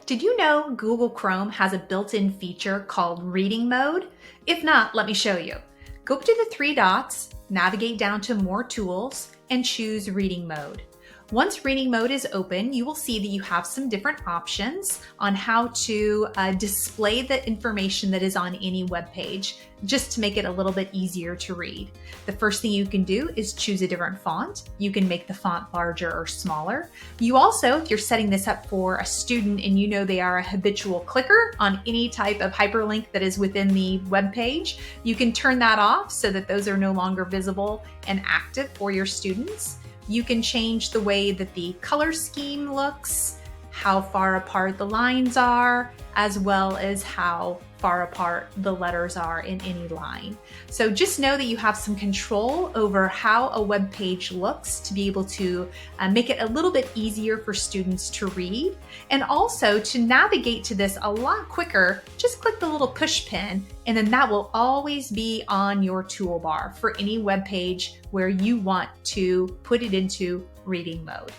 Did you know Google Chrome has a built-in feature called Reading Mode? If not, let me show you. Go up to the three dots, navigate down to More Tools, and choose Reading Mode. Once Reading Mode is open, you will see that you have some different options on how to display the information that is on any web page, just to make it a little bit easier to read. The first thing you can do is choose a different font. You can make the font larger or smaller. You also, if you're setting this up for a student and you know they are a habitual clicker on any type of hyperlink that is within the web page, you can turn that off so that those are no longer visible and active for your students. You can change the way that the color scheme looks, how far apart the lines are, as well as how far apart the letters are in any line. So just know that you have some control over how a web page looks to be able to make it a little bit easier for students to read. And also to navigate to this a lot quicker, just click the little push pin, and then that will always be on your toolbar for any web page where you want to put it into reading mode.